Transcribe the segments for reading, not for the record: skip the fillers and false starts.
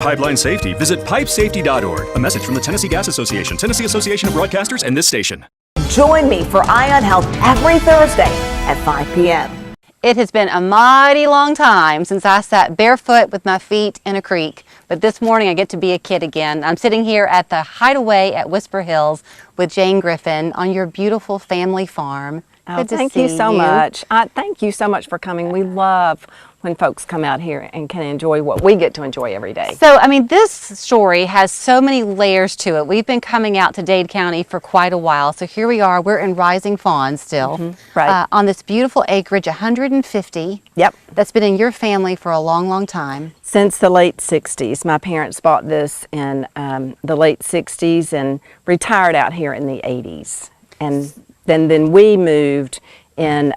Pipeline safety, visit pipesafety.org. A message from the Tennessee Gas Association, Tennessee Association of Broadcasters, and this station. Join me for Eye on Health every Thursday at 5 p.m. It has been a mighty long time since I sat barefoot with my feet in a creek, but this morning I get to be a kid again. I'm sitting here at the Hideaway at Whisperhills with Jane Griffin on your beautiful family farm. Oh, thank you so much. Thank you so much for coming. We love when folks come out here and can enjoy what we get to enjoy every day. So, I mean, this story has so many layers to it. We've been coming out to Dade County for quite a while. So here we are. We're in Rising Fawn still. Right. On this beautiful acreage, 150. Yep. That's been in your family for a long, long time. Since the late 60s. My parents bought this in the late 60s and retired out here in the 80s. And then we moved in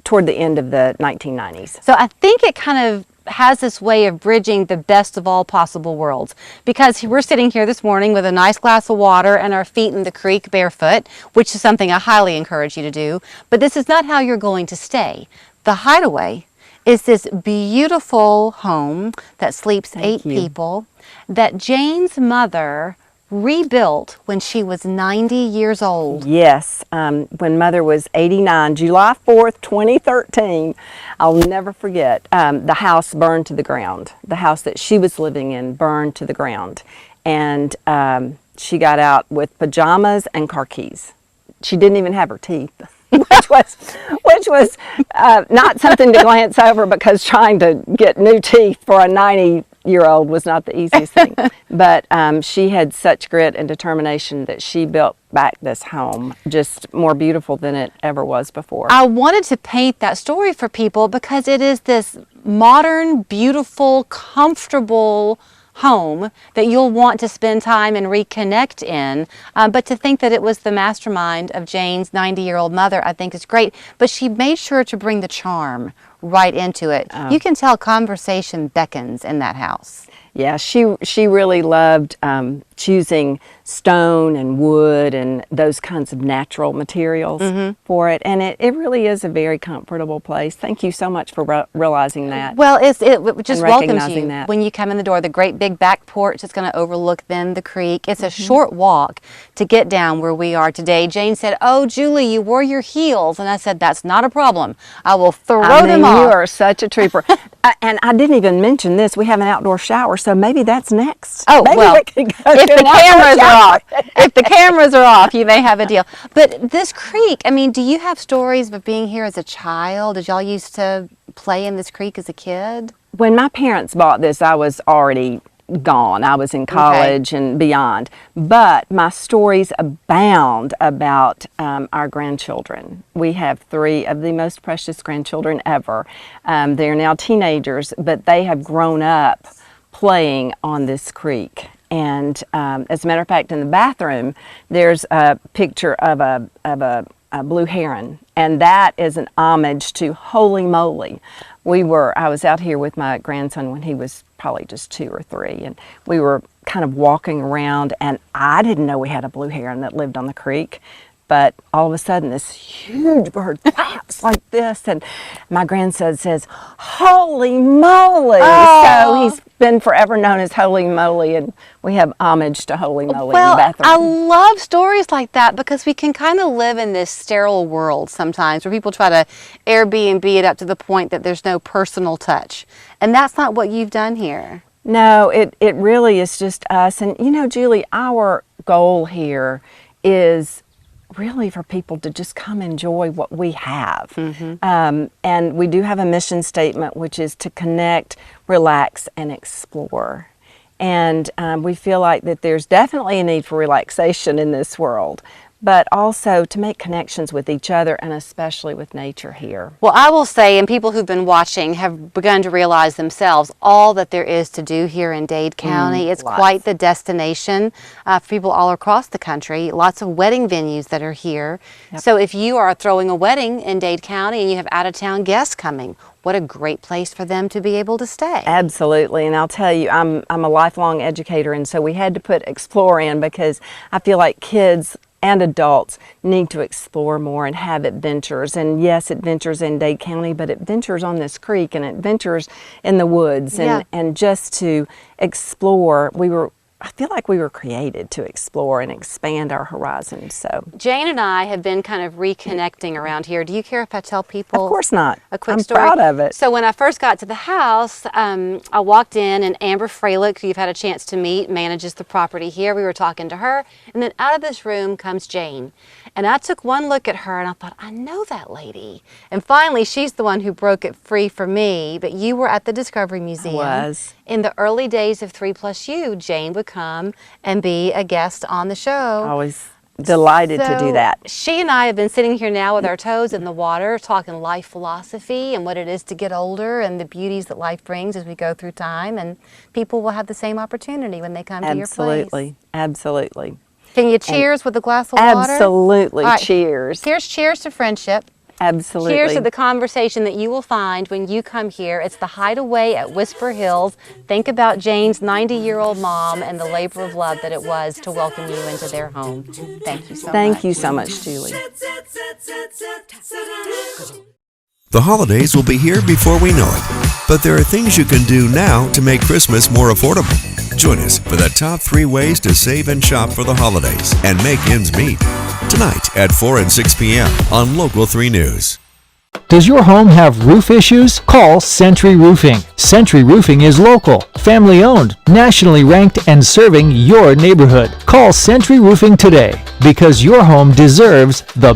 toward the end of the 1990s. So I think it kind of has this way of bridging the best of all possible worlds, because we're sitting here this morning with a nice glass of water and our feet in the creek barefoot, which is something I highly encourage you to do. But this is not how you're going to stay. The Hideaway is this beautiful home that sleeps 8 people that Jane's mother rebuilt when she was 90 years old. Yes, when Mother was 89, July 4th, 2013. I'll never forget. The house burned to the ground. The house that she was living in burned to the ground. And she got out with pajamas and car keys. She didn't even have her teeth. which was not something to glance over, because trying to get new teeth for a 90-year-old was not the easiest thing. But she had such grit and determination that she built back this home just more beautiful than it ever was before. I wanted to paint that story for people because it is this modern, beautiful, comfortable home that you'll want to spend time and reconnect in. But to think that it was the mastermind of Jane's 90-year-old mother, I think is great. But she made sure to bring the charm right into it. You can tell conversation beckons in that house. Yeah, she really loved choosing stone and wood and those kinds of natural materials for it. And it really is a very comfortable place. Thank you so much for realizing that. Well, it just welcomes you that. when you come in the door. The great big back porch is going to overlook then the creek. It's a short walk to get down where we are today. Jane said, "Oh, Julie, you wore your heels." And I said, "That's not a problem. I will throw them off." You are such a trooper. And I didn't even mention this. We have an outdoor shower, so maybe that's next. Oh, maybe well, we can go if to the an outdoor cameras are shower. off, if the cameras are off, you may have a deal. But this creek, I mean, do you have stories of being here as a child? Did y'all used to play in this creek as a kid? When my parents bought this, I was already gone. I was in college and beyond. But my stories abound about our grandchildren. We have 3 of the most precious grandchildren ever. They're now teenagers, but they have grown up playing on this creek. And as a matter of fact, in the bathroom, there's a picture of a blue heron, and that is an homage to Holy Moly. I was out here with my grandson when he was probably just 2 or 3, and we were kind of walking around, and I didn't know we had a blue heron that lived on the creek. But all of a sudden, this huge bird flaps like this, and my grandson says, "Holy moly!" So he's been forever known as Holy Moly, and we have homage to Holy Moly in the bathroom. I love stories like that because we can kind of live in this sterile world sometimes where people try to Airbnb it up to the point that there's no personal touch. And that's not what you've done here. No, it really is just us. And you know, Julie, our goal here is really for people to just come enjoy what we have. And we do have a mission statement, which is to connect, relax, and explore. And we feel like that there's definitely a need for relaxation in this world, but also to make connections with each other and especially with nature here. Well, I will say, and people who've been watching have begun to realize themselves all that there is to do here in Dade County. It's quite the destination for people all across the country. Lots of wedding venues that are here. So if you are throwing a wedding in Dade County and you have out-of-town guests coming, what a great place for them to be able to stay. Absolutely, and I'll tell you, I'm a lifelong educator, and so we had to put explore in because I feel like kids and adults need to explore more and have adventures. And yes, adventures in Dade County, but adventures on this creek and adventures in the woods, and just to explore. I feel like we were created to explore and expand our horizons. So Jane and I have been kind of reconnecting around here. Do you care if I tell people? Of course not. A quick I'm story. proud of it. So when I first got to the house, I walked in, and Amber Fralix, who you've had a chance to meet, manages the property here. We were talking to her, and then out of this room comes Jane. And I took one look at her, and I thought, I know that lady. And finally, she's the one who broke it free for me. But you were at the Discovery Museum. I was. In the early days of 3+U, Jane would come and be a guest on the show. Always delighted to do that. She and I have been sitting here now with our toes in the water, talking life philosophy and what it is to get older and the beauties that life brings as we go through time. And people will have the same opportunity when they come to your place. Absolutely, absolutely. Can you cheers with a glass of water? Absolutely, Right. cheers. Here's cheers to friendship. Absolutely. Cheers to the conversation that you will find when you come here. It's the Hideaway at Whisperhills. Think about Jane's 90-year-old mom and the labor of love that it was to welcome you into their home. Thank you so much. Thank you so much, Julie. The holidays will be here before we know it, but there are things you can do now to make Christmas more affordable. Join us for the top 3 ways to save and shop for the holidays and make ends meet. Tonight at 4 and 6 p.m. on Local 3 News. Does your home have roof issues? Call Century Roofing. Century Roofing is local, family-owned, nationally ranked, and serving your neighborhood. Call Century Roofing today because your home deserves the